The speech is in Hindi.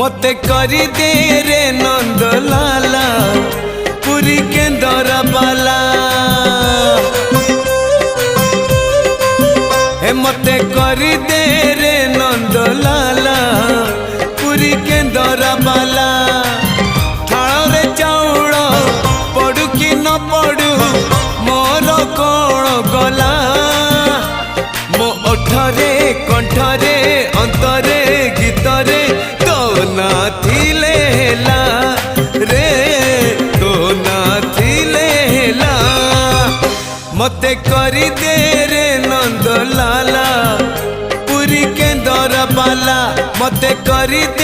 मते करी दे रे नंद लाला पुरी के दरा बाला हे मते करी दे रे नंद लाला पुरी के दरा बाला थाल रे चाउल पड़ू कि न पड़ू मोर कौन गला मो ओठरे कंठरे अंतरे गीतरे तो ना थिले हेला रे तो ना थिले हेला मते करी दे रे नंद लाला पुरी के दर बाला मते करी दे